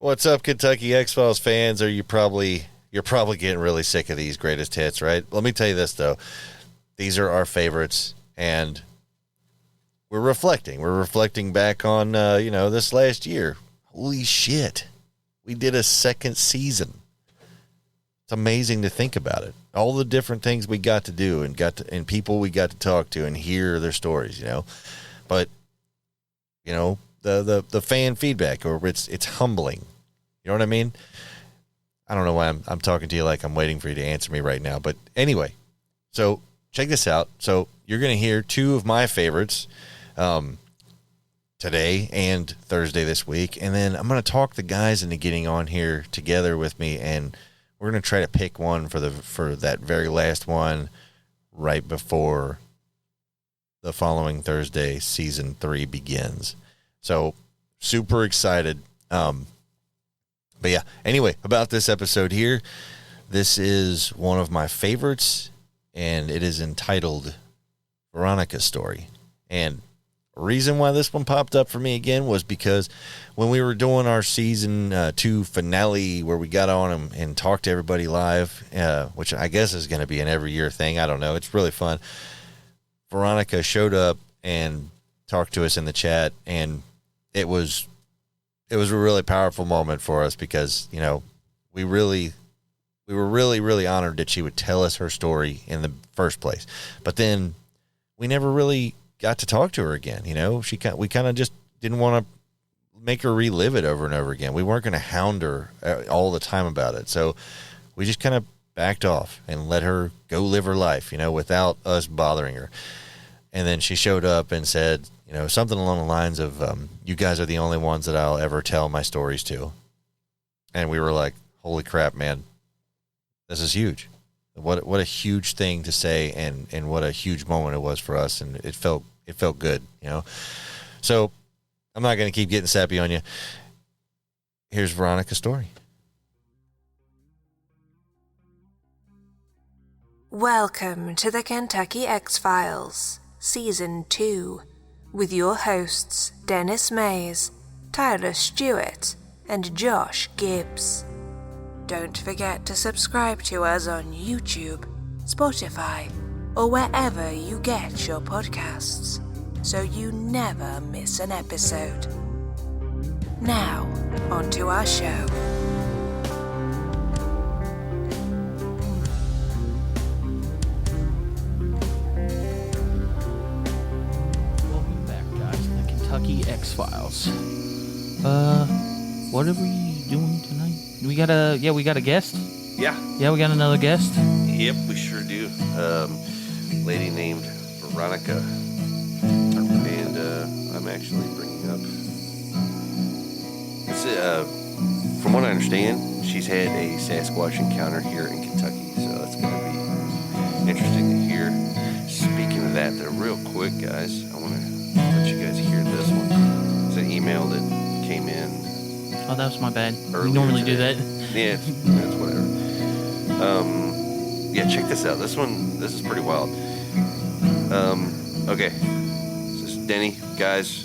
What's up, Kentucky X-Files fans? You're probably getting really sick of these greatest hits, right? Let me tell you this, though. These are our favorites, and we're reflecting. We're reflecting back on, this last year. Holy shit. We did a second season. It's amazing to think about it. All the different things we got to do and people we got to talk to and hear their stories, But, the fan feedback, or it's humbling. You know what I mean? I don't know why I'm talking to you like I'm waiting for you to answer me right now. But anyway, so check this out. So you're going to hear two of my favorites today and Thursday this week. And then I'm going to talk the guys into getting on here together with me, and we're going to try to pick one for that very last one right before the following Thursday, season 3 begins. So super excited. But yeah, anyway, about this episode here, this is one of my favorites, and it is entitled Veronica's Story. And the reason why this one popped up for me again was because when we were doing our season 2 finale, where we got on and talked to everybody live, which I guess is going to be an every year thing. I don't know. It's really fun. Veronica showed up and talked to us in the chat, and it was a really powerful moment for us because, we were really, really honored that she would tell us her story in the first place. But then we never really got to talk to her again. We kind of just didn't want to make her relive it over and over again. We weren't going to hound her all the time about it. So we just kind of backed off and let her go live her life, without us bothering her. And then she showed up and said, something along the lines of, you guys are the only ones that I'll ever tell my stories to. And we were like, holy crap, man, this is huge. What a huge thing to say, and what a huge moment it was for us. And it felt good, So I'm not going to keep getting sappy on you. Here's Veronica's story. Welcome to the Kentucky X-Files, Season 2. With your hosts, Dennis Mays, Tyler Stewart, and Josh Gibbs. Don't forget to subscribe to us on YouTube, Spotify, or wherever you get your podcasts, so you never miss an episode. Now, on to our show. Kentucky X-Files. What are we doing tonight? We got a guest? Yeah, we got another guest? Yep, we sure do. Lady named Veronica. And I'm actually bringing up... from what I understand, she's had a Sasquatch encounter here in Kentucky, so that's going to be interesting to hear. Speaking of that, there, real quick, guys, I want to let you guys hear this one. It's an email that came in. Oh, that was my bad. We normally do that. Yeah, that's whatever. Yeah, check this out. This is pretty wild. Okay. This is Denny, guys.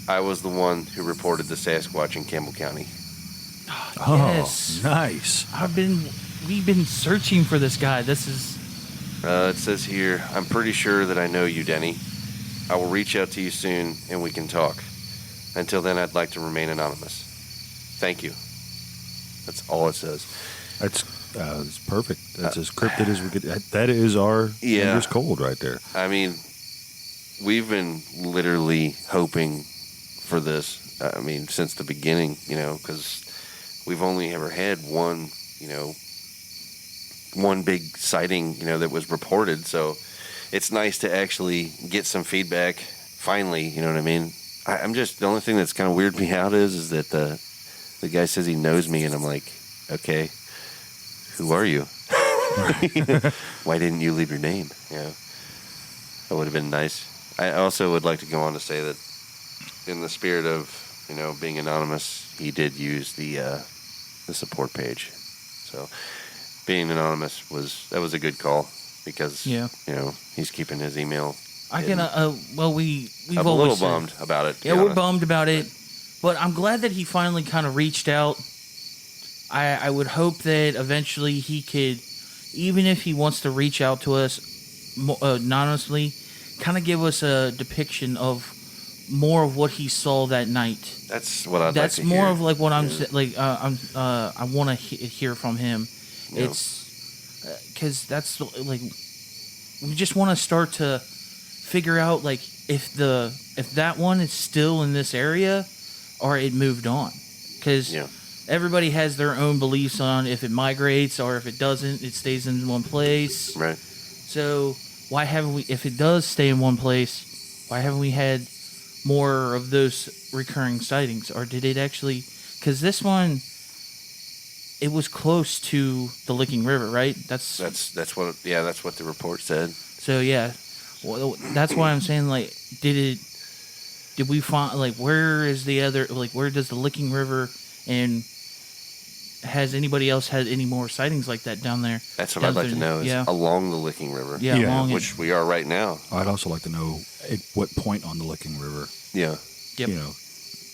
I was the one who reported the Sasquatch in Campbell County. Oh, yes. Nice. We've been searching for this guy. This is... It says here, I'm pretty sure that I know you, Denny. I will reach out to you soon, and we can talk. Until then, I'd like to remain anonymous. Thank you. That's all it says. That's perfect. That's as cryptid as we could. That is our fingers cold right there. I mean, we've been literally hoping for this. Since the beginning, because we've only ever had one big sighting, that was reported. So it's nice to actually get some feedback finally. You know what I mean? I'm just, the only thing that's kind of weirded me out is that the guy says he knows me, and I'm like, okay, who are you? Why didn't you leave your name? That would have been nice. I also would like to go on to say that in the spirit of, being anonymous, he did use the support page. So being anonymous was a good call because, he's keeping his email. we've I'm a little bummed about it. Yeah, we're bummed about it. But I'm glad that he finally kind of reached out. I would hope that eventually he could, even if he wants to reach out to us anonymously, kind of give us a depiction of more of what he saw that night. That's what I'd That's like to more hear. of like what I want to hear from him. Yeah. It's because that's like we just want to start to figure out like if that one is still in this area or it moved on, because everybody has their own beliefs on if it migrates or if it doesn't, it stays in one place. Right. So why haven't we? If it does stay in one place, why haven't we had more of those recurring sightings? Or did it actually? Because this one, it was close to the Licking River, right? That's what the report said. So yeah, well, that's why I'm saying like, did we find like where is the other like where does the Licking River, and has anybody else had any more sightings like that down there? That's what I'd like to know is along the Licking River. Yeah, along which we are right now. I'd also like to know at what point on the Licking River. Yeah. Yep. You know,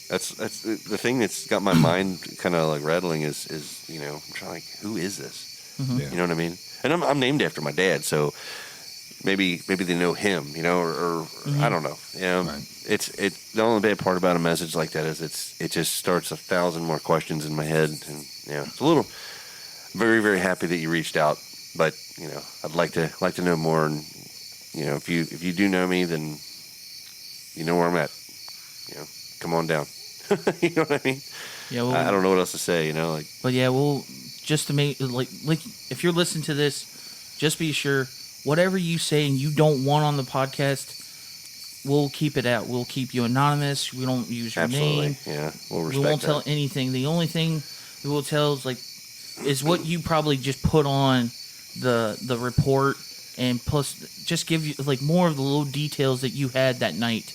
that's the thing that's got my mind kind of like rattling is I'm trying like who is this? Mm-hmm. Yeah. You know what I mean? And I'm named after my dad, so maybe they know him, or I don't know. Right. It's the only bad part about a message like that is it just starts 1,000 more questions in my head, and it's a little very, very happy that you reached out, but I'd like to know more, and if you do know me, then you know where I'm at. Come on down. You know what I mean? Yeah. Well, I don't know what else to say. But yeah, well, just to make like if you're listening to this, just be sure whatever you say and you don't want on the podcast, we'll keep it out. We'll keep you anonymous. We don't use your name. Yeah, we'll respect We won't that. tell anything. The only thing we will tell is what you probably just put on the report, and plus just give you like more of the little details that you had that night.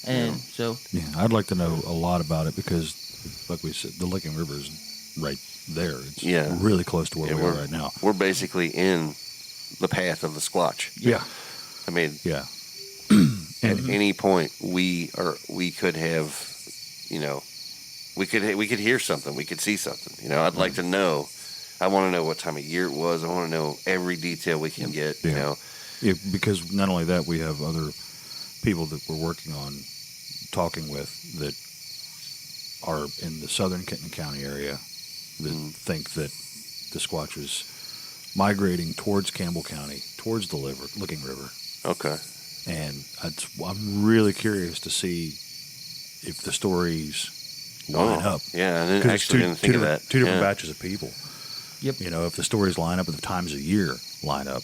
And so I'd like to know a lot about it because, like we said, the Licking River is right there. It's really close to where we are right now. We're basically in the path of the Squatch. Yeah. I mean, at any point we could have, we could hear something, we could see something. I'd like to know. I want to know what time of year it was. I want to know every detail we can get. Yeah, because not only that, we have other people that we're working on talking with that are in the southern Kenton County area that think that the Squatch was migrating towards Campbell County, towards the Licking River. Okay. And I'm really curious to see if the stories line up. Yeah, I didn't think of that. Two different batches of people. Yep. If the stories line up and the times of year line up.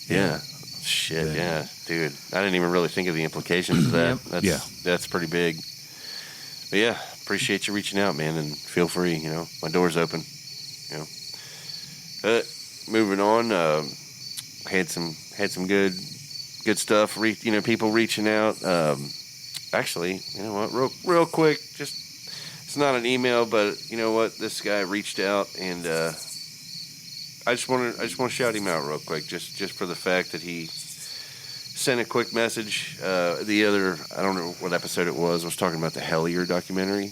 Yeah. Shit, yeah, dude. I didn't even really think of the implications of that. That's pretty big. But yeah, appreciate you reaching out, man, and feel free, my door's open. Moving on, had some good stuff, people reaching out. Actually, you know what, real quick, just it's not an email, but you know what, this guy reached out, and I just want to shout him out real quick, just for the fact that he sent a quick message. I don't know what episode it was. I was talking about the Hellier documentary,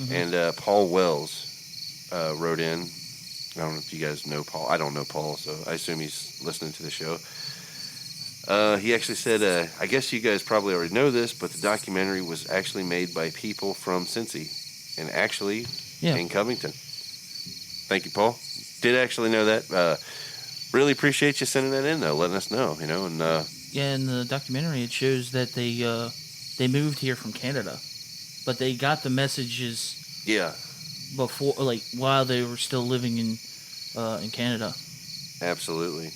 and Paul Wells wrote in. I don't know if you guys know Paul. I don't know Paul, so I assume he's listening to the show. He actually said, I guess you guys probably already know this, but the documentary was actually made by people from Cincy, and actually in Covington. Thank you, Paul. Did actually know that. Really appreciate you sending that in, though, letting us know, and in the documentary it shows that they moved here from Canada, but they got the messages before, like while they were still living in Canada. Absolutely.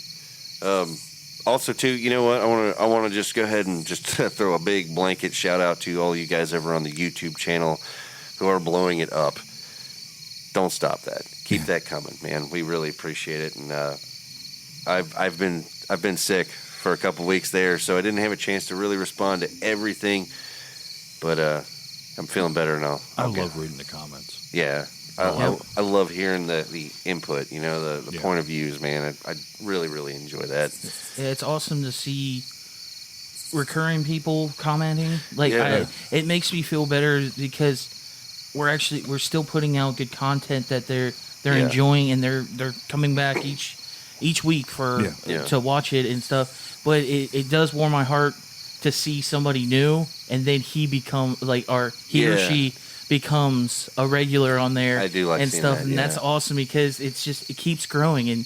Also, too, you know what? I want to just go ahead and just throw a big blanket shout out to all you guys over on the YouTube channel who are blowing it up. Don't stop that. Keep that coming, man. We really appreciate it. And I've been sick for a couple weeks there, so I didn't have a chance to really respond to everything. But I'm feeling better now. I love reading the comments. Yeah. I love hearing the input, the point of views, man. I really, really enjoy that. Yeah, it's awesome to see recurring people commenting. Like, Yeah. it makes me feel better because we're still putting out good content that they're Yeah. enjoying, and they're coming back each week for Yeah. to watch it and stuff. But it does warm my heart to see somebody new, and then he or she becomes a regular on there. I do like and seeing stuff, that, and that's yeah. awesome because it keeps growing, and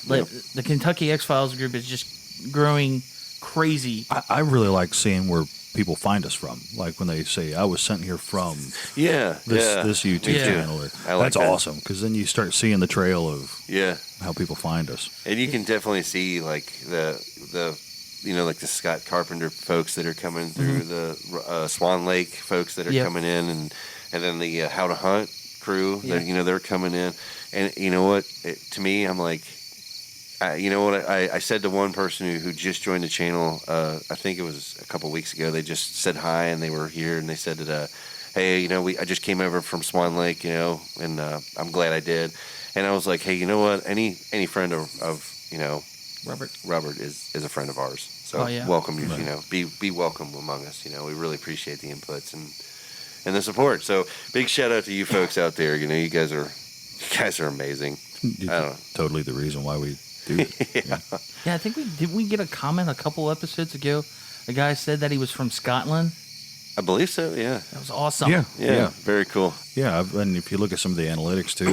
like the Kentucky X Files group is just growing crazy. I really like seeing where people find us from. Like when they say, "I was sent here from this YouTube Yeah. channel." Or, I like that's that. awesome because then you start seeing the trail of Yeah. how people find us. And you can definitely see like the like the Scott Carpenter folks that are coming through, the Swan Lake folks that are Yep. coming in, and then the How to Hunt crew. Yeah. They're coming in, and you know what? To me, I'm like, I said to one person who just joined the channel. I think it was a couple weeks ago. They just said hi, and they were here, and they said that, hey, I just came over from Swan Lake, and I'm glad I did. And I was like, hey, you know what? Any friend of Robert is a friend of ours. So welcome you. Be welcome among us. We really appreciate the inputs and the support. So big shout out to you folks out there. You guys are amazing. I don't know. Totally the reason why we do it. Yeah, I think we get a comment a couple episodes ago. A guy said that he was from Scotland. I believe so. Yeah. That was awesome. Yeah. Very cool. Yeah, and if you look at some of the analytics too,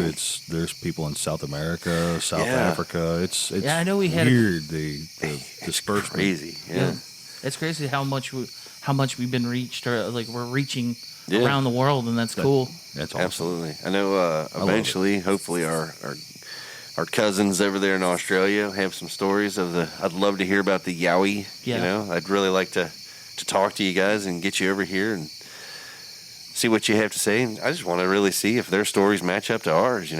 there's people in South America, South Africa. It's I know we had weird the dispersement. Crazy. Yeah. It's crazy how much we've been reached, or like we're reaching Yeah. around the world, and that's cool. That's awesome. Absolutely. I know. Eventually, hopefully, our cousins over there in Australia have some stories of the. I'd love to hear about the Yowie. Yeah. I'd really like to talk to you guys and get you over here and see what you have to say. And I just want to really see if their stories match up to ours.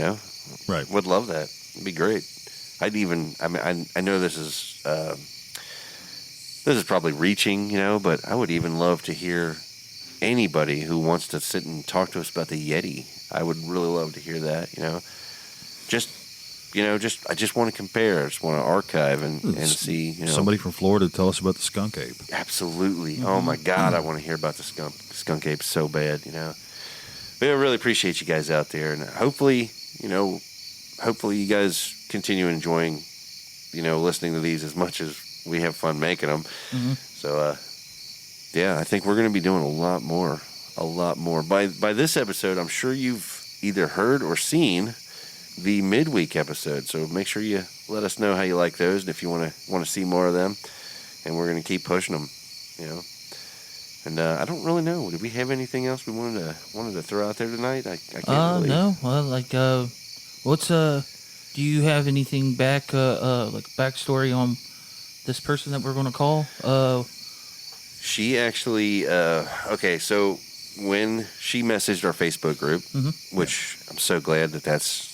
Right. Would love that. It'd be great. I know this is probably reaching, but I would even love to hear anybody who wants to sit and talk to us about the Yeti. I would really love to hear that. I just want to compare. I just want to archive and see. Somebody from Florida tell us about the skunk ape. Absolutely. Oh my God, I want to hear about the skunk ape so bad. But I really appreciate you guys out there, and hopefully you guys continue enjoying, listening to these as much as we have fun making them. Mm-hmm. So, I think we're going to be doing a lot more. By this episode, I'm sure you've either heard or seen the midweek episode. So make sure you let us know how you like those, and if you want to see more of them. And we're going to keep pushing them, And I don't really know. Did we have anything else we wanted to throw out there tonight? I can't really. No. Well, what's do you have anything backstory on this person that we're going to call? She actually, okay, so when she messaged our Facebook group, which I'm so glad that's,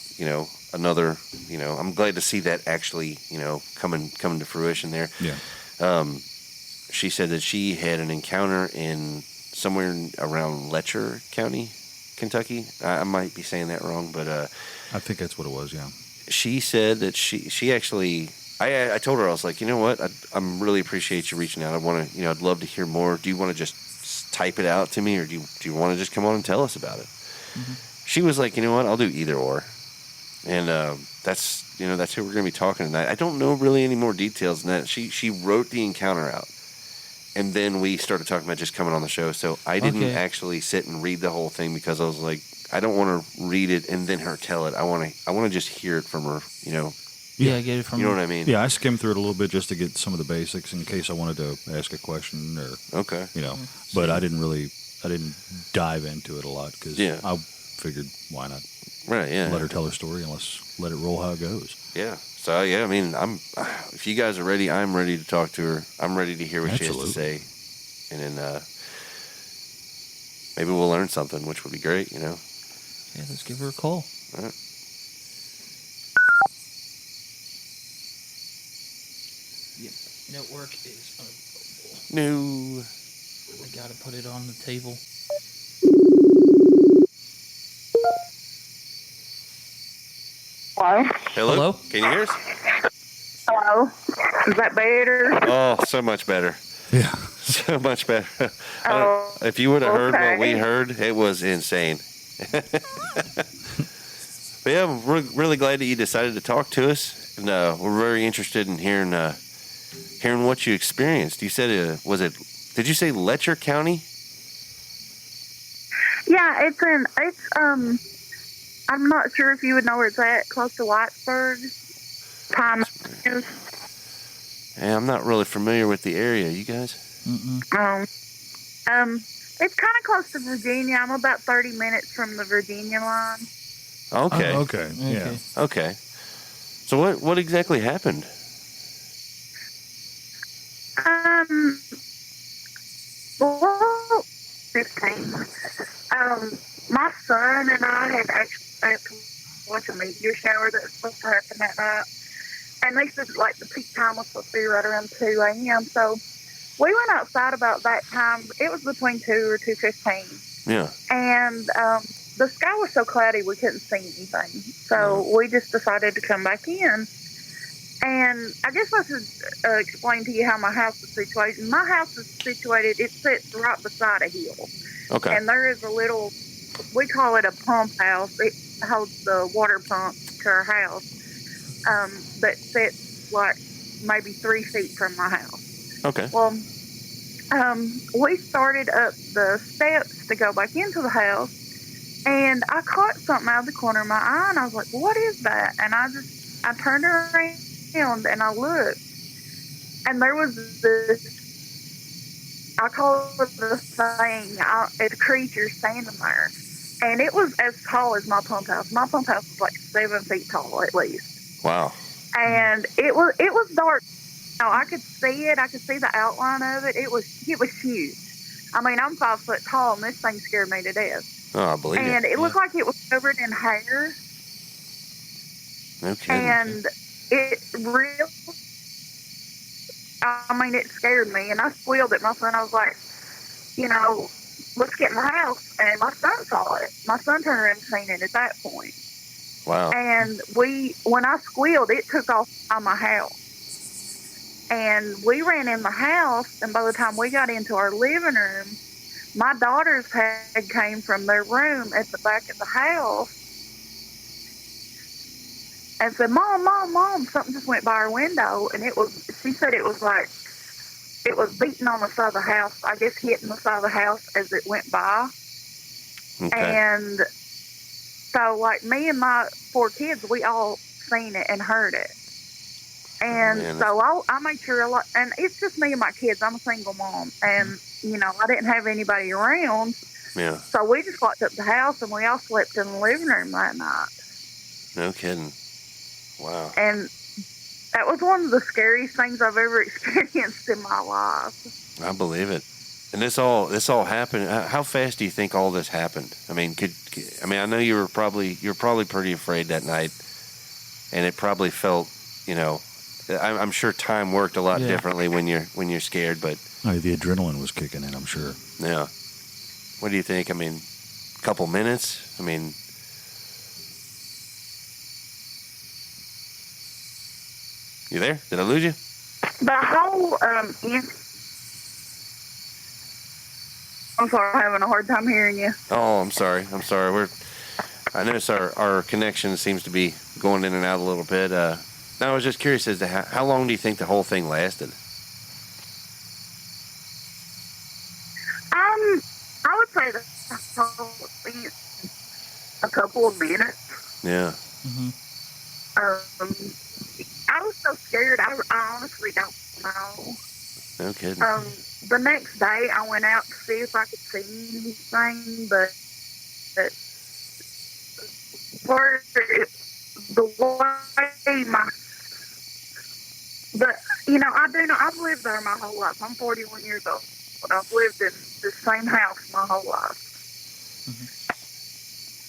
another, I'm glad to see that actually, coming to fruition there. Yeah. She said that she had an encounter in somewhere around Letcher County, Kentucky. I might be saying that wrong, but I think that's what it was, yeah. She said that she actually, I told her, I was like, you know what, I'm really appreciate you reaching out. I want to, I'd love to hear more. Do you want to just type it out to me, or do you want to just come on and tell us about it? Mm-hmm. She was like, you know what, I'll do either or. And that's who we're going to be talking tonight. I don't know really any more details than that. She wrote the encounter out, and then we started talking about just coming on the show. So I didn't actually sit and read the whole thing because I was like, I don't want to read it and then her tell it. I want to just hear it from her. Yeah, get it from You know her. what I mean? Yeah, I skimmed through it a little bit just to get some of the basics in case I wanted to ask a question or, Okay. But I didn't dive into it a lot because I figured why not Right. Yeah. let her tell her story and let's let it roll how it goes. Yeah. So I mean, if you guys are ready, I'm ready to talk to her. I'm ready to hear what she has to say, and then maybe we'll learn something, which would be great. Yeah, let's give her a call. All right. Yep. Network is unavailable. No. We got to put it on the table. Hello? Hello? Can you hear us? Hello? Is that better? Oh, so much better. Yeah. So much better. Oh, If you would have heard what we okay. heard, it was insane. But yeah, we're really glad that you decided to talk to us, and we're very interested in hearing what you experienced. You said did you say Letcher County? Yeah, I'm not sure if you would know where it's at, close to Whitesburg. Time is. Yeah, I'm not really familiar with the area. You guys? It's kind of close to Virginia. I'm about 30 minutes from the Virginia line. Okay. Oh, okay. Yeah. Okay. So what exactly happened? Well, 15. My son and I had actually watched a meteor shower that was supposed to happen that night. And they said, like, the peak time was supposed to be right around 2 a.m. So we went outside about that time. It was between 2 or 2:15. Yeah. And the sky was so cloudy we couldn't see anything. So we just decided to come back in. And I guess I should explain to you how my house is situated. My house is situated, it sits right beside a hill. Okay. And there is a little, we call it a pump house. It holds the water pump to our house that sits like maybe 3 feet from my house. Okay. Well, we started up the steps to go back into the house, and I caught something out of the corner of my eye, and I was like, what is that? And I turned around and I looked, and there was this, I call it the thing, a creature standing there. And it was as tall as my pump house. My pump house was like 7 feet tall at least. Wow. And it was dark. No, I could see it. I could see the outline of it. It was huge. I mean, I'm 5 foot tall, and this thing scared me to death. Oh, I believe it. And it looked like it was covered in hair. Okay. And it it scared me. And I squealed at my son. I was like, let's get in the house. And my son saw it. My son turned around and seen it at that point. Wow. And when I squealed, it took off on my house. And we ran in the house, and by the time we got into our living room, my daughters had came from their room at the back of the house and said, Mom, Mom, Mom, something just went by our window. And she said it was like, it was beating on the side of the house, I guess hitting the side of the house as it went by. Okay. And so, like, me and my 4 kids, we all seen it and heard it. And so I made sure and it's just me and my kids. I'm a single mom, and I didn't have anybody around. Yeah. So we just locked up the house, and we all slept in the living room that night. No kidding. Wow. And that was one of the scariest things I've ever experienced in my life. I believe it. And this all happened. How fast do you think all this happened? I mean, I know you were probably pretty afraid that night, and it probably felt, I'm sure time worked a lot differently when you're scared, but The adrenaline was kicking in, I'm sure. yeah. What do you think? I mean, a couple minutes? I mean, you there? Did I lose you? The whole I'm sorry, I'm having a hard time hearing you. Oh, I'm sorry. I notice our connection seems to be going in and out a little bit. Now, I was just curious as to how long do you think the whole thing lasted? I would say that probably a couple of minutes. Yeah. I was so scared. I honestly don't know. No kidding. The next day, I went out to see if I could see anything, but for the way I've lived there my whole life. I'm 41 years old, but I've lived in the same house my whole life.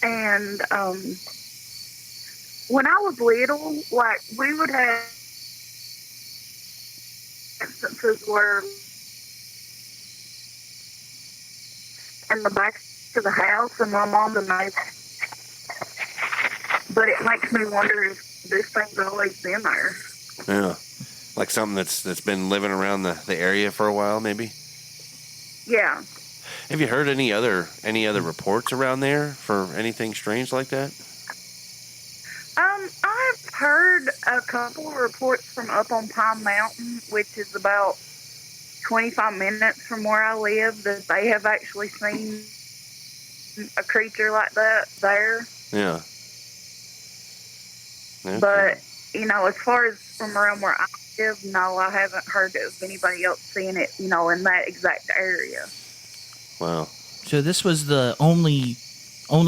And when I was little, like, we would have instances where in the back of the house, and my mom and I, but it makes me wonder if this thing's always been there. Yeah. Like something that's been living around the area for a while, maybe? Yeah. Have you heard any other reports around there for anything strange like that? I've heard a couple of reports from up on Pine Mountain, which is about 25 minutes from where I live, that they have actually seen a creature like that there. Yeah. Okay. But, as far as from around where I live, no, I haven't heard of anybody else seeing it, in that exact area. Wow. So this was the only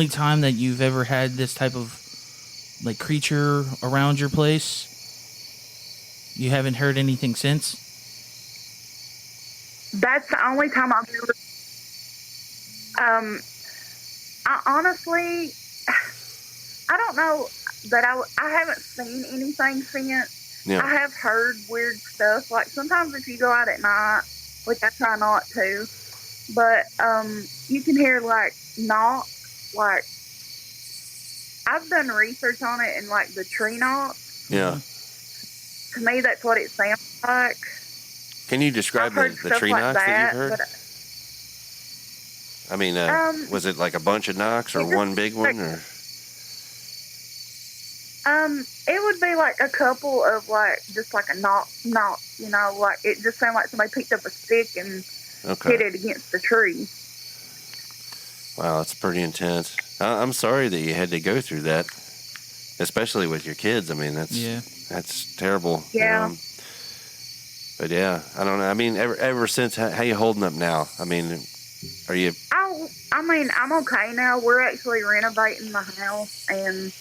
time that you've ever had this type of creature around your place? You haven't heard anything since? That's the only time I've ever. I honestly, I don't know that I haven't seen anything since. Yeah. I have heard weird stuff. Like sometimes if you go out at night, which I try not to, but you can hear knocks. Like I've done research on it and the tree knocks. Yeah. To me, that's what it sounds like. Can you describe the tree knocks that you've heard? I mean, was it like a bunch of knocks or one big one? Or? It would be a couple of just a knock, it just sounded like somebody picked up a stick and hit it against the tree. Wow, that's pretty intense. I'm sorry that you had to go through that, especially with your kids. I mean, that's terrible. Yeah. But yeah, I don't know. I mean, ever since, how you holding up now? I mean, are you? I'm okay now. We're actually renovating the house, and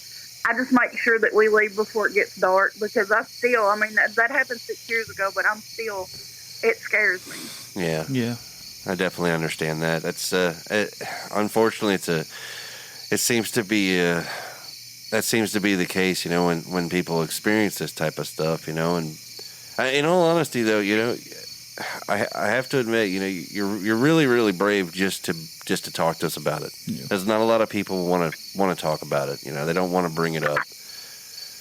I just make sure that we leave before it gets dark because that happened 6 years ago, but it scares me. Yeah. Yeah. I definitely understand that. That's unfortunately, it seems to be that seems to be the case. When people experience this type of stuff, and in all honesty, though, I have to admit, you're really, really brave just to talk to us about it. Yeah. There's not a lot of people want to talk about it. They don't want to bring it up.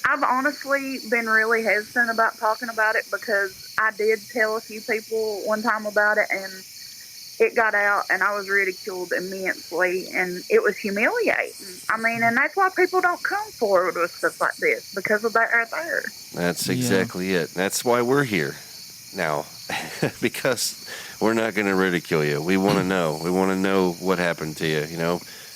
I've honestly been really hesitant about talking about it because I did tell a few people one time about it, and it got out, and I was ridiculed immensely, and it was humiliating. I mean, and that's why people don't come forward with stuff like this, because of that right there. That's exactly it. That's why we're here now, because we're not going to ridicule you. We want to know. We want to know what happened to you,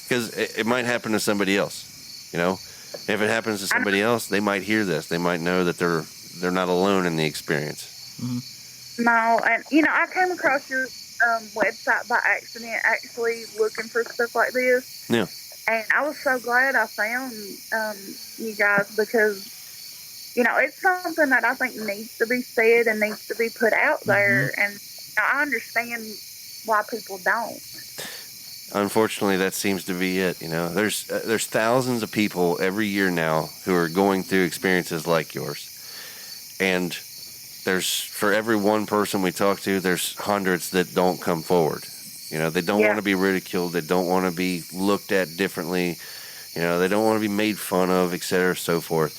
because it might happen to somebody else, If it happens to somebody else, they might hear this. They might know that they're not alone in the experience. Mm-hmm. No, and, I came across your website by accident, actually looking for stuff like this. Yeah. And I was so glad I found you guys because, it's something that I think needs to be said and needs to be put out there. Mm-hmm. And I understand why people don't. Unfortunately, that seems to be it. There's thousands of people every year now who are going through experiences like yours. And for every one person we talk to, there's hundreds that don't come forward. They don't want to be ridiculed. They don't want to be looked at differently. They don't want to be made fun of, et cetera, so forth.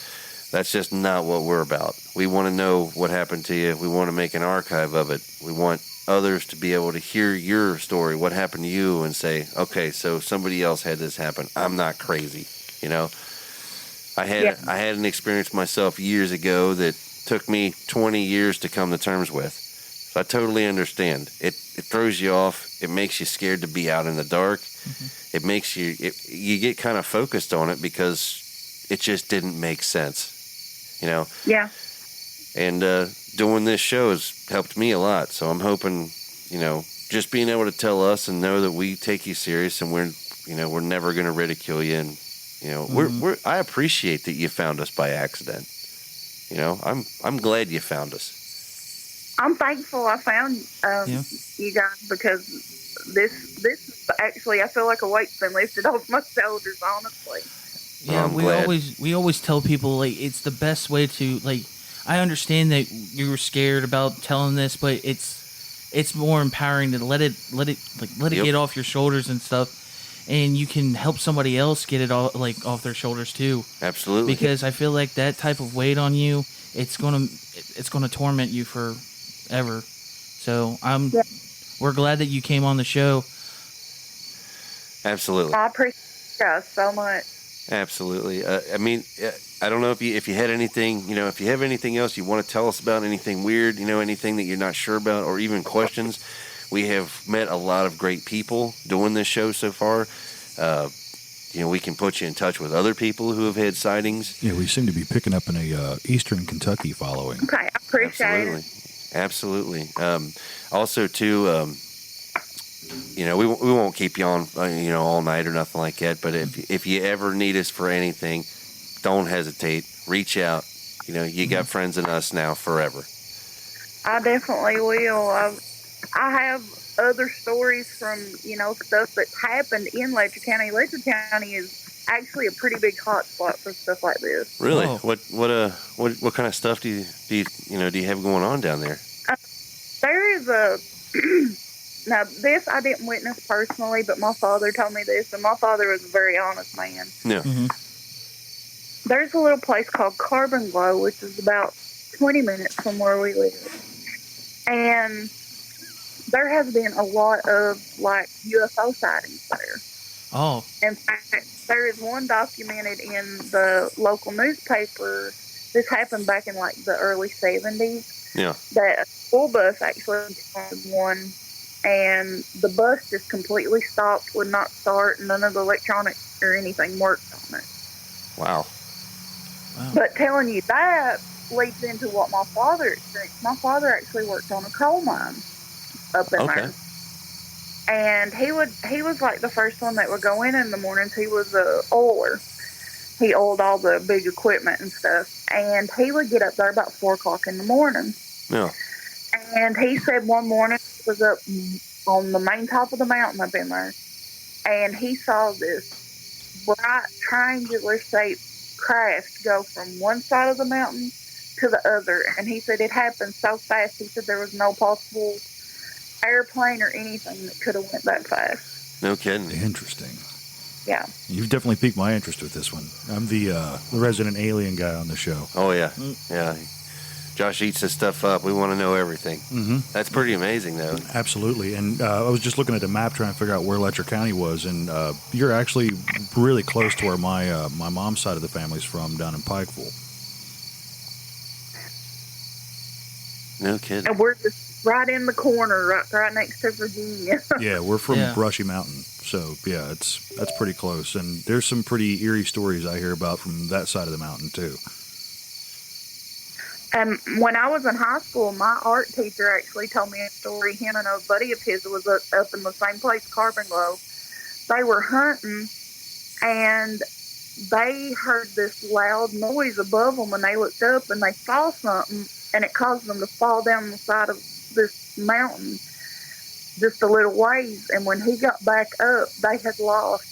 That's just not what we're about. We want to know what happened to you. We want to make an archive of it. We want others to be able to hear your story, what happened to you, and say, okay, so somebody else had this happen. I'm not crazy. I had an experience myself years ago that took me 20 years to come to terms with. So I totally understand. It throws you off. It makes you scared to be out in the dark. Mm-hmm. It makes you get kind of focused on it because it just didn't make sense. Yeah. And doing this show has helped me a lot. So I'm hoping, just being able to tell us and know that we take you serious and we're never going to ridicule you. And, I appreciate that you found us by accident. I'm glad you found us. I'm thankful I found you guys because this actually, I feel like a weight's been lifted off my shoulders, honestly. Yeah, we always tell people it's the best way to I understand that you were scared about telling this, but it's more empowering to let it get off your shoulders and stuff, and you can help somebody else get it all off their shoulders too. Absolutely. Because I feel like that type of weight on you, it's gonna torment you forever. So I'm we're glad that you came on the show. Absolutely. I appreciate you guys so much. Absolutely. I mean, I don't know if you had anything, if you have anything else you want to tell us about, anything weird, anything that you're not sure about, or even questions. We have met a lot of great people doing this show so far. We can put you in touch with other people who have had sightings. Yeah, we seem to be picking up in a Eastern Kentucky following. Okay, I appreciate it. Absolutely. Also, too, we won't keep you on, all night or nothing like that. But if you ever need us for anything, don't hesitate. Reach out. You got friends in us now forever. I definitely will. I have other stories from, stuff that's happened in Letcher County. Letcher County is actually a pretty big hot spot for stuff like this. Really? Oh. What kind of stuff do you have going on down there? There is a now this I didn't witness personally, but my father told me this, and my father was a very honest man. Yeah. Mm-hmm. There's a little place called Carbon Glow, which is about 20 minutes from where we live, and there has been a lot of UFO sightings there. Oh. In fact, there is one documented in the local newspaper. This happened back in the early 70s. Yeah. That a school bus actually encountered one, and the bus just completely stopped, would not start, and none of the electronics or anything worked on it. Wow. But telling you that leads into what my father experienced. My father actually worked on a coal mine up in there. And he was like the first one that would go in the mornings. He was a oiler. He oiled all the big equipment and stuff. And he would get up there about 4 o'clock in the morning. Yeah. And he said one morning he was up on the main top of the mountain up in there, and he saw this bright triangular shaped craft go from one side of the mountain to the other. And he said it happened so fast. He said there was no possible airplane or anything that could have went that fast. No kidding. Interesting. Yeah. You've definitely piqued my interest with this one. I'm the resident alien guy on the show. Oh, yeah. Yeah. Josh eats this stuff up. We want to know everything. Mm-hmm. That's pretty amazing, though. Absolutely. And I was just looking at the map trying to figure out where Letcher County was, and you're actually really close to where my mom's side of the family's from, down in Pikeville. No kidding. And we're just right in the corner, right next to Virginia. Yeah, we're from Yeah. Brushy Mountain. So, yeah, that's pretty close. And there's some pretty eerie stories I hear about from that side of the mountain, too. And when I was in high school, my art teacher actually told me a story. Him and a buddy of his was up in the same place, Carbon Glow. They were hunting, and they heard this loud noise above them, and they looked up, and they saw something, and it caused them to fall down the side of this mountain just a little ways. And when he got back up, they had lost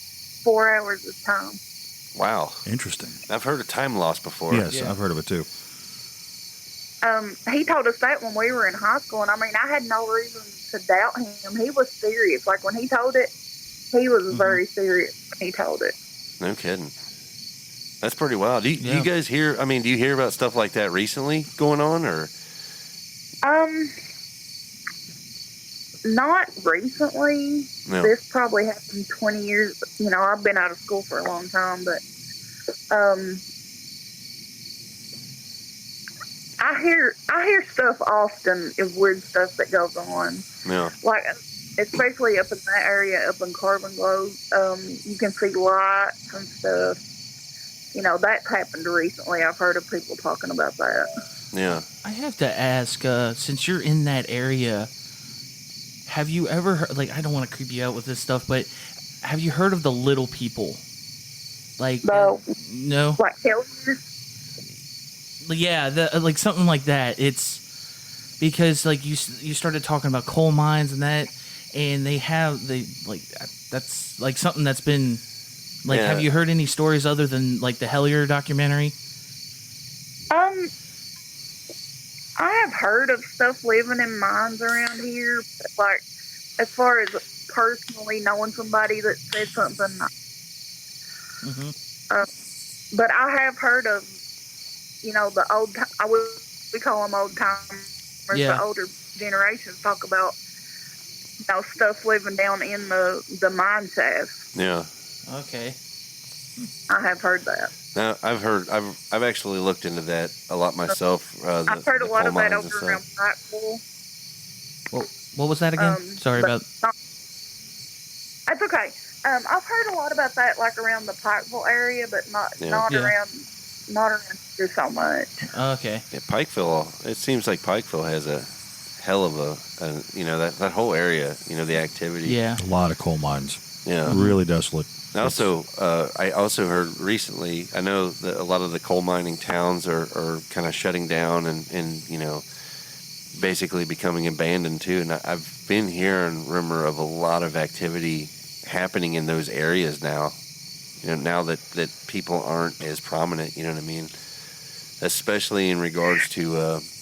4 hours of time. Wow. Interesting. I've heard of time loss before. Yes, I've heard of it, too. He told us that when we were in high school, and I mean, I had no reason to doubt him. He was serious. Like, when he told it, he was very serious when he told it. No kidding. That's pretty wild. Do you guys hear, do you hear about stuff like that recently going on, or? Not recently. No. This probably happened 20 years. I've been out of school for a long time, but, I hear stuff often of weird stuff that goes on. Yeah. Like, especially up in that area, up in Carbon Glow, you can see lights and stuff. That's happened recently. I've heard of people talking about that. Yeah. I have to ask, since you're in that area, have you ever heard, I don't want to creep you out with this stuff, but have you heard of the little people? No. No? Like hellions? Yeah, something like that. It's because you started talking about coal mines and that, and that's something that's been Have you heard any stories other than the Hellier documentary? I have heard of stuff living in mines around here, but as far as personally knowing somebody that said something. Mm-hmm. But I have heard of, the old, we call them old timers, the older generations talk about stuff living down in the mine shaft. Yeah. Okay. I have heard that. Now, I've actually looked into that a lot myself. I've heard a lot coal of that mines and over around stuff. Pikeville. What was that again? Sorry but about. That's okay. I've heard a lot about that, like around the Pikeville area, but not Yeah. around here so much. Okay. Yeah, Pikeville. It seems like Pikeville has a hell of a that whole area. The activity. Yeah. A lot of coal mines. Yeah. Really desolate. Also, I also heard recently. I know that a lot of the coal mining towns are kind of shutting down and basically becoming abandoned too. And I've been hearing rumor of a lot of activity happening in those areas now. Now that people aren't as prominent. You know what I mean? Especially in regards to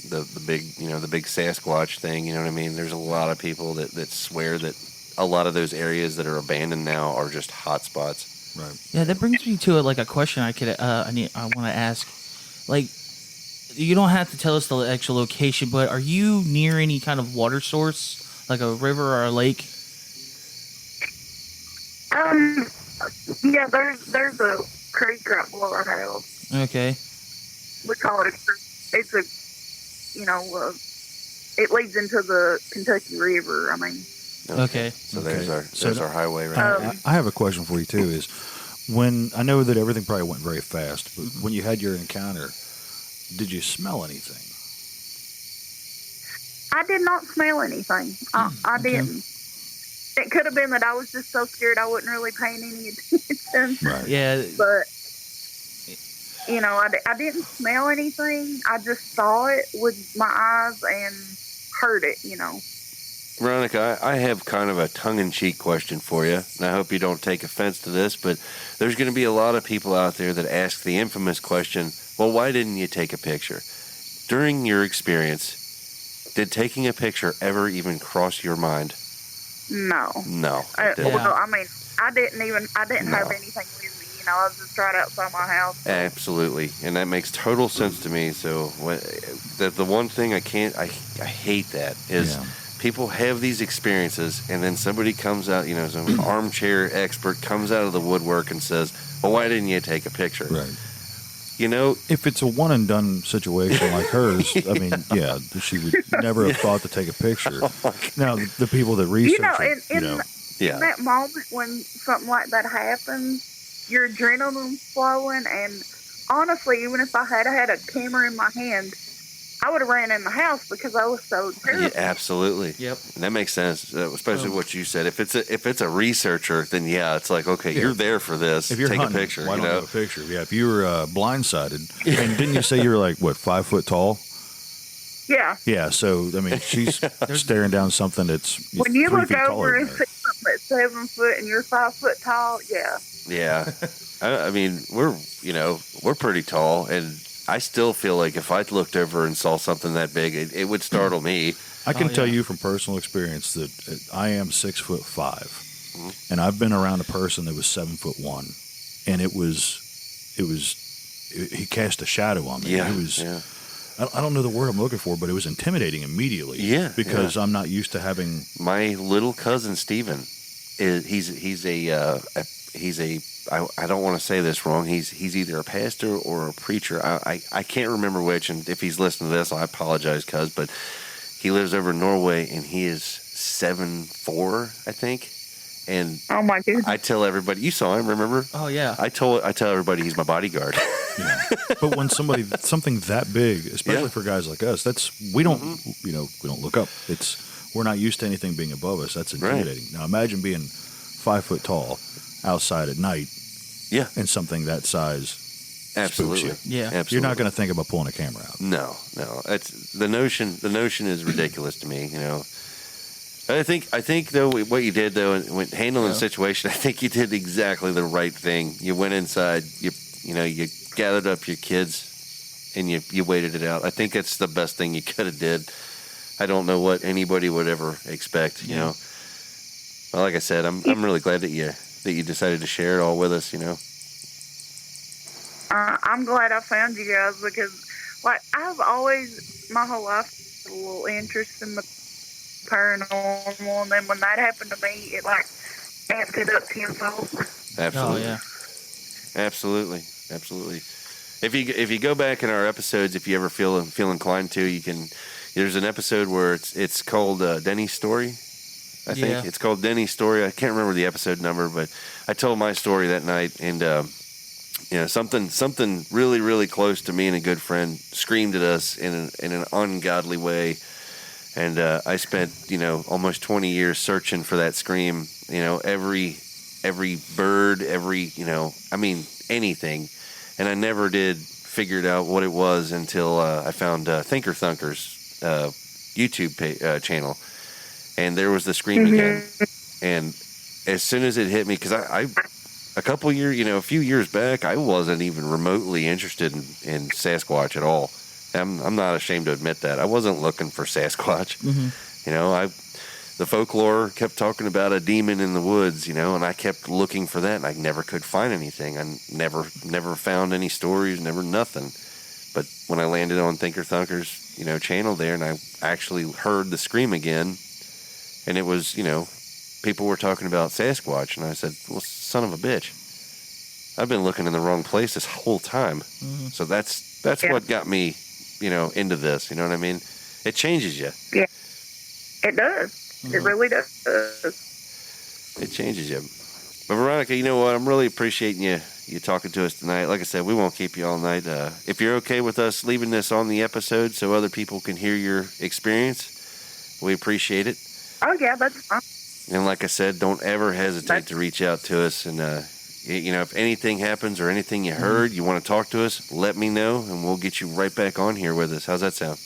the big the big sasquatch thing. You know what I mean? There's a lot of people that swear that a lot of those areas that are abandoned now are just hot spots. Right. Yeah, that brings me to a question I want to ask. Like, you don't have to tell us the actual location, but are you near any kind of water source, like a river or a lake? Yeah, there's a creek right below our house. Okay. We call it a creek. It's it leads into the Kentucky River. I mean. Okay. So Okay. there's our highway right there. I have a question for you too. Is when I know that everything probably went very fast, but when you had your encounter, did you smell anything? I did not smell anything. I didn't. It could have been that I was just so scared I wasn't really paying any attention. Right. Yeah. But I didn't smell anything. I just saw it with my eyes and heard it. Veronica, I have kind of a tongue-in-cheek question for you, and I hope you don't take offense to this, but there's going to be a lot of people out there that ask the infamous question, well, why didn't you take a picture? During your experience, did taking a picture ever even cross your mind? No. No. It didn't. Well, I mean, I didn't have anything with me. I was just right outside my house. So. Absolutely, and that makes total sense to me. So the one thing I hate that is people have these experiences, and then somebody comes out, some armchair expert comes out of the woodwork and says, well, why didn't you take a picture? Right. If it's a one and done situation like hers, I mean, yeah, she would never have thought to take a picture. Now, the people that research in that moment when something like that happens, your adrenaline's flowing, and honestly, even if I had a camera in my hand, I would have ran in the house because I was so terrified. Yeah, absolutely. Yep. And that makes sense, especially what you said. If it's a researcher, then it's like, okay, you're there for this. If you're take hunting, a picture. why don't have a picture? Yeah. If you were blindsided, and didn't you say you were like 5 foot tall? Yeah. Yeah. So I mean, she's staring down something that's when you 3 look feet over and taller see something that's 7 foot and you're 5 foot tall. Yeah. Yeah. I mean, we're pretty tall, and I still feel like if I looked over and saw something that big, it would startle me. I can tell you from personal experience that I am 6'5", and I've been around a person that was 7'1", and he cast a shadow on me. Yeah. It was. Yeah. I don't know the word I'm looking for, but it was intimidating immediately. Yeah. Because I'm not used to having. My little cousin Steven, he's a I don't want to say this wrong. He's either a pastor or a preacher. I can't remember which, and if he's listening to this, I apologize, cuz. But he lives over in Norway, and he is 7'4", I think. And oh my goodness, I tell everybody, you saw him, remember? Oh yeah. I tell everybody he's my bodyguard. Yeah. But when something that big, especially for guys like us, we don't look up. We're not used to anything being above us. That's intimidating. Right. Now imagine being 5 foot tall outside at night. Yeah. And something that size. Absolutely. Spooks you. Yeah. Absolutely. You're not going to think about pulling a camera out. No. It's the notion is ridiculous to me, I think though what you did though when handling the situation, I think you did exactly the right thing. You went inside, you gathered up your kids and you waited it out. I think that's the best thing you could have did. I don't know what anybody would ever expect, you know. Well, like I said, I'm really glad that you decided to share it all with us, I'm glad I found you guys because, I've always my whole life had a little interest in the paranormal, and then when that happened to me, it like amped it up tenfold. Absolutely. Oh, yeah. Absolutely. If you go back in our episodes, if you ever feel inclined to, you can. There's an episode where it's called Denny's Story. I think Yeah. it's called Denny's Story. I can't remember the episode number, but I told my story that night, and something really, really close to me and a good friend screamed at us in an ungodly way, and I spent almost 20 years searching for that scream. Every bird, anything, and I never did figure out what it was until I found Thinker Thunker's YouTube channel, and there was the scream again. And as soon as it hit me, because I a few years back, I wasn't even remotely interested in Sasquatch at all. I'm not ashamed to admit that. I wasn't looking for Sasquatch. The folklore kept talking about a demon in the woods, and I kept looking for that, and I never could find anything. I never found any stories, never nothing. But when I landed on Thinker Thunker's, channel there, and I actually heard the scream again, and it was, people were talking about Sasquatch, and I said, well, son of a bitch, I've been looking in the wrong place this whole time. Mm-hmm. So that's what got me, into this. You know what I mean? It changes you. Yeah, it does. It really does. It changes you. But Veronica, you know what? I'm really appreciating you talking to us tonight. Like I said, we won't keep you all night. If you're okay with us leaving this on the episode so other people can hear your experience, we appreciate it. Oh, yeah, that's fine. And like I said, don't ever hesitate to reach out to us. And, if anything happens or anything you heard, you want to talk to us, let me know, and we'll get you right back on here with us. How's that sound?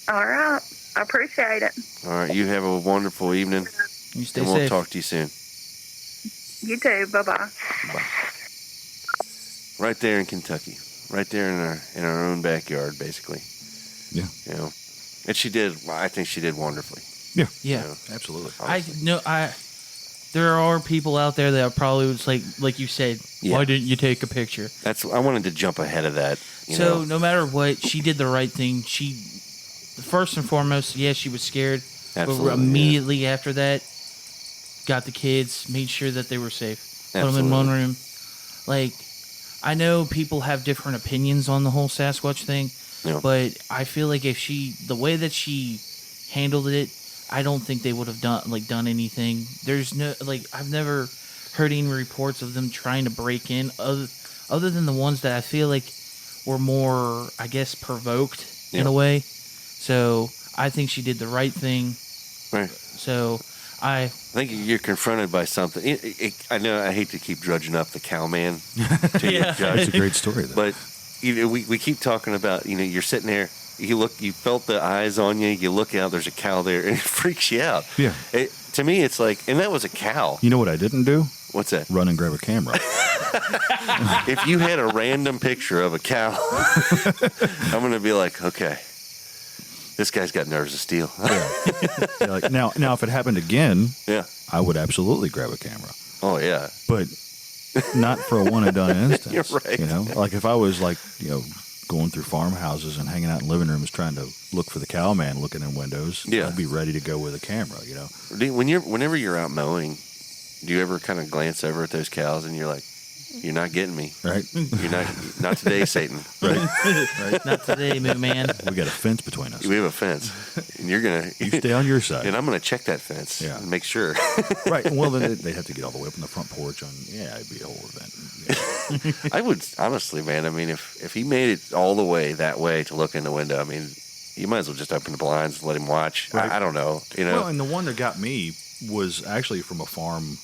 All right. I appreciate it. All right. You have a wonderful evening. You stay And we'll safe. talk to you soon. You too. Bye-bye. Right there in Kentucky. Right there in our own backyard, basically. Yeah. And I think she did wonderfully. Yeah. Absolutely. There are people out there that probably was like you said, Yeah. why didn't you take a picture? I wanted to jump ahead of that. So no matter what, she did the right thing. She, first and foremost, she was scared. Absolutely, But immediately after that, got the kids, made sure that they were safe. Put them in Absolutely. one room. I know people have different opinions on the whole Sasquatch thing, Yeah. but I feel like the way that she handled it, I don't think they would have done anything. There's no, I've never heard any reports of them trying to break in, other than the ones that I feel like were more, I guess, provoked in a way. So I think she did the right thing. Right. So I think you're confronted by something. I know I hate to keep drudging up the cowman to you, Yeah. Judge, It's a great story, though. but we keep talking about, you're sitting there, you felt the eyes on you, you look out, there's a cow there, and it freaks you out. Yeah. To me, it's like, and that was a cow. You know what I didn't do? What's that? Run and grab a camera. If you had a random picture of a cow, I'm going to be like, okay, this guy's got nerves of steel. Yeah, now, if it happened again, Yeah. I would absolutely grab a camera. Oh, yeah. But not for a one and done instance. You're right. Like if I was going through farmhouses and hanging out in living rooms trying to look for the cowman looking in windows, Yeah. I'd be ready to go with a camera. Whenever you're out mowing, do you ever kind of glance over at those cows and you're like, you're not getting me. Right? You're not today, Satan. Right. not today, man. We got a fence between us. We have a fence, and you're gonna You stay on your side. and I'm gonna check that fence Yeah. and make sure. Right. Well, then they'd have to get all the way up on the front porch. It'd be a whole event. Yeah. I would honestly, man. I mean, if he made it all the way that way to look in the window, I mean, you might as well just open the blinds and let him watch. Right. I don't know. Well, and the one that got me was actually from a farm,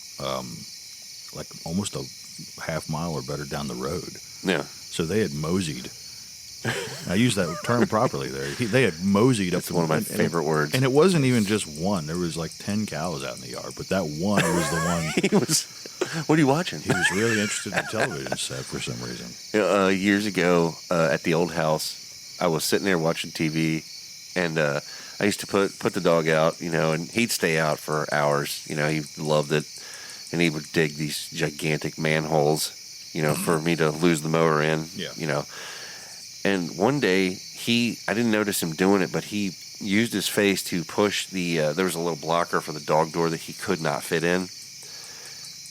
like almost a half mile or better down the road. Yeah. So they had moseyed. I use that term properly there. They had moseyed That's up. one of my and favorite words. And it wasn't even just one. There was like 10 cows out in the yard, but that one was the one. He was. What are you watching? He was really interested in the television set for some reason. Years ago, at the old house, I was sitting there watching TV, and I used to put the dog out, and he'd stay out for hours. He loved it, and he would dig these gigantic manholes, for me to lose the mower in. Yeah. And one day I didn't notice him doing it, but he used his face to push the. There was a little blocker for the dog door that he could not fit in,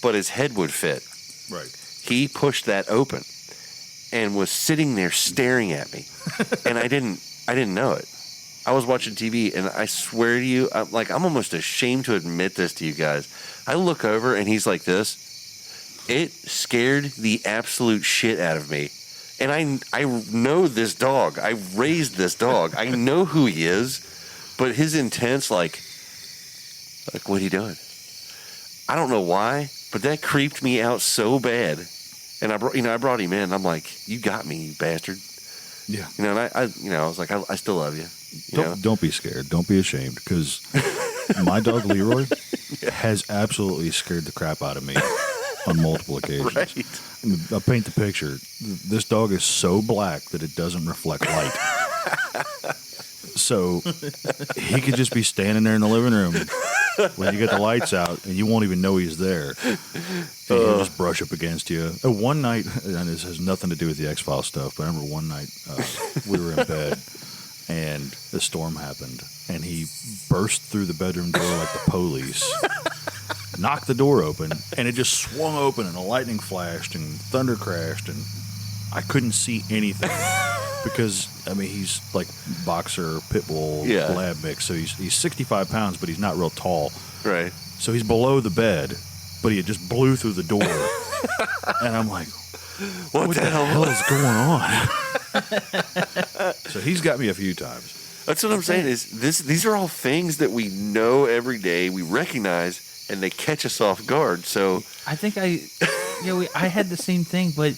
but his head would fit. Right. He pushed that open and was sitting there staring at me, and I didn't know it. I was watching TV, and I swear to you, I'm almost ashamed to admit this to you guys. I look over, and he's like this. It scared the absolute shit out of me. And I know this dog. I raised this dog. I know who he is, but his intent's like, what are you doing? I don't know why, but that creeped me out so bad. And I brought him in. I'm like, you got me, you bastard. Yeah. And I was like, I still love you. Don't be scared. Don't be ashamed, because my dog Leroy has absolutely scared the crap out of me on multiple occasions. Right. I mean, I'll paint the picture. This dog is so black that it doesn't reflect light. So he could just be standing there in the living room when you get the lights out, and you won't even know he's there. And he'll just brush up against you. One night, and this has nothing to do with the X-Files stuff, but I remember one night we were in bed, and a storm happened, and he burst through the bedroom door like the police, knocked the door open, and it just swung open, and a lightning flashed, and thunder crashed, and I couldn't see anything. Because, I mean, he's like boxer, pit bull, lab mix. So he's 65 pounds, but he's not real tall. Right. So he's below the bed, but he just blew through the door. And I'm like, what the hell is going on? So he's got me a few times. That's what I'm saying is these are all things that we know every day, we recognize, and they catch us off guard. So I think I had the same thing, but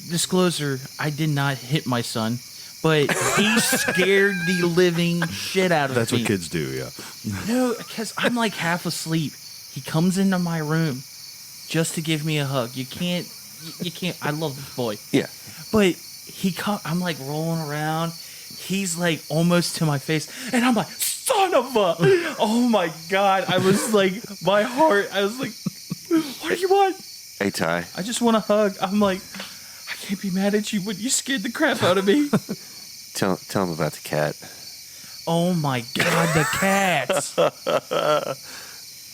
disclosure, I did not hit my son, but he scared the living shit out of me. That's what kids do, yeah. No, because I'm like half asleep. He comes into my room just to give me a hug. You can't. I love this boy. Yeah. But I'm like rolling around. He's like almost to my face, and I'm like, son of a! Oh my God! I was like, my heart. I was like, what do you want? Hey, Ty. I just want a hug. I'm like, I can't be mad at you, but you scared the crap out of me. Tell him about the cat. Oh my God, the cats.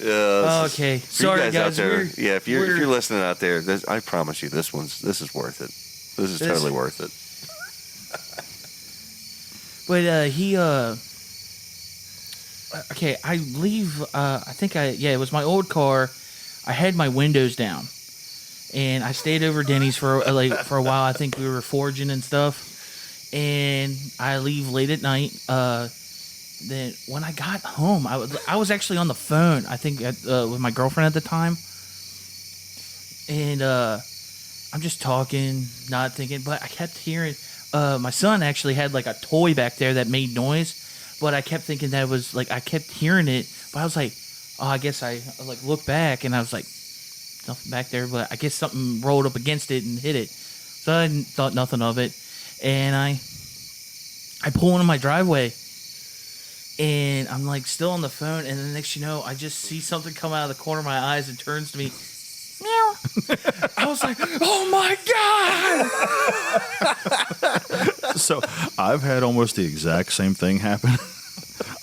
Okay, sorry guys guys. out there. If you're listening out there, I promise you, this is worth it. This is totally worth it. But okay, I leave. I think it was my old car. I had my windows down, and I stayed over Denny's for a while. I think we were foraging and stuff, and I leave late at night. Then when I got home, I was actually on the phone. I think with my girlfriend at the time, and I'm just talking, not thinking, but I kept hearing. My son actually had like a toy back there that made noise, but I kept thinking that was like I kept hearing it, but I was like, oh, I guess I like looked back and I was like, nothing back there, but I guess something rolled up against it and hit it, so I thought nothing of it, and I pull into my driveway. And I'm like still on the phone, and then next you know, I just see something come out of the corner of my eyes and turns to me. Meow. I was like, oh my God! So I've had almost the exact same thing happen.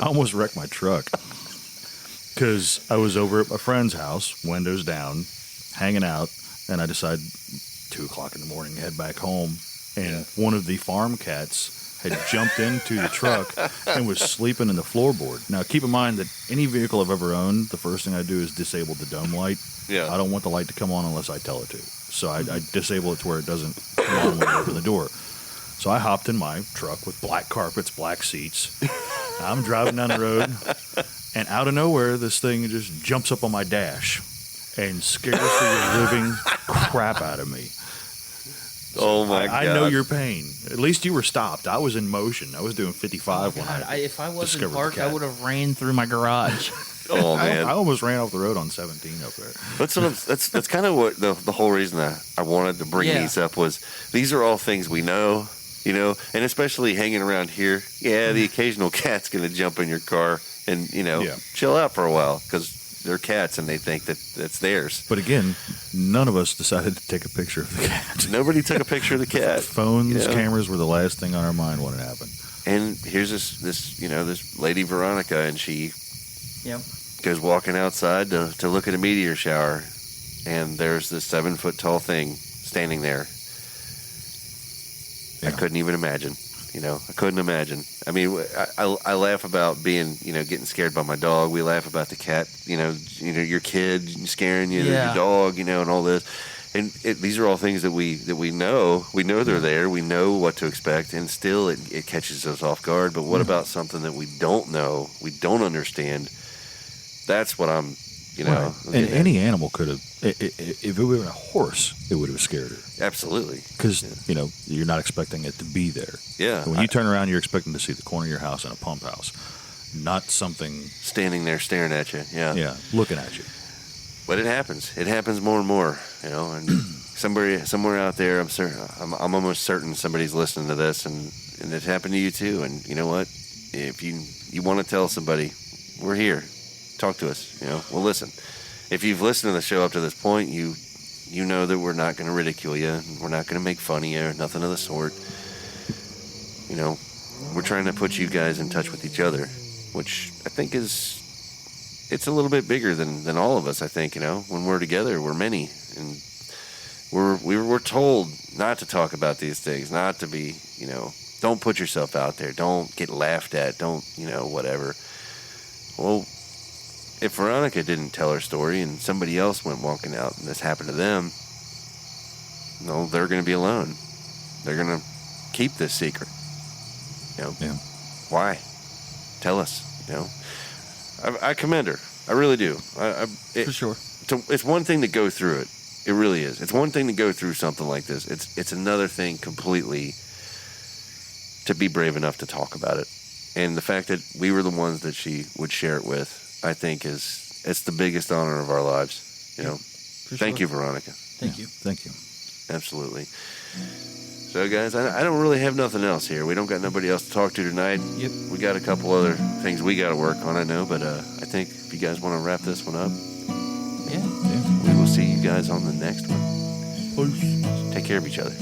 I almost wrecked my truck because I was over at my friend's house, windows down, hanging out, and I decided 2 o'clock in the morning to head back home, and one of the farm cats had jumped into the truck and was sleeping in the floorboard. Now, keep in mind that any vehicle I've ever owned, the first thing I do is disable the dome light. Yeah. I don't want the light to come on unless I tell it to. So I disable it to where it doesn't come on when I open the door. So I hopped in my truck with black carpets, black seats. I'm driving down the road, and out of nowhere, this thing just jumps up on my dash and scares the living crap out of me. Oh my God! I know your pain. At least you were stopped. I was in motion. I was doing 55 when if I wasn't discovered parked, the I cat. would have ran through my garage. Oh man! I almost ran off the road on 17 up there. That's kind of what the whole reason that I wanted to bring these up was. These are all things we know, and especially hanging around here. Yeah, the occasional cat's going to jump in your car and chill out for a while because they're cats and they think that it's theirs. But again, none of us decided to take a picture of the cat. Nobody took a picture of the cat. Phones, cameras were the last thing on our mind when it happened. And here's this lady Veronica, and she Yep. goes walking outside to look at a meteor shower, and there's this 7-foot tall thing standing there. Yeah. I couldn't even imagine. I couldn't imagine. I mean, I laugh about being, getting scared by my dog. We laugh about the cat, your kid scaring you, Yeah. your dog, and all this. And these are all things that we know. We know they're there. We know what to expect, and still it catches us off guard. But what about something that we don't know, we don't understand? That's what I'm, Right. And any animal could have, if it were a horse, it would have scared her. Absolutely. Because, you're not expecting it to be there. Yeah. And when you turn around, you're expecting to see the corner of your house and a pump house, not something standing there staring at you. Yeah. Looking at you. But it happens. It happens more and more, and somewhere out there, I'm almost certain somebody's listening to this, and it's happened to you too. And you know what? If you want to tell somebody, we're here. Talk to us. We'll listen. If you've listened to the show up to this point, you know that we're not going to ridicule you. And we're not going to make fun of you. Nothing of the sort. We're trying to put you guys in touch with each other, which I think it's a little bit bigger than all of us. I think when we're together, we're many, and we're told not to talk about these things, not to be don't put yourself out there, don't get laughed at, don't whatever. Well, if Veronica didn't tell her story and somebody else went walking out and this happened to them, they're going to be alone. They're going to keep this secret. Yeah. Why? Tell us. I commend her. I really do. For sure. It's one thing to go through it. It really is. It's one thing to go through something like this. It's another thing completely to be brave enough to talk about it. And the fact that we were the ones that she would share it with, I think it's the biggest honor of our lives. Thank you, Veronica. Thank you. Thank you. Absolutely. So, guys, I don't really have nothing else here. We don't got nobody else to talk to tonight. Yep. We got a couple other things we got to work on, I know, but I think if you guys want to wrap this one up, Yeah. we will see you guys on the next one. Peace. Take care of each other.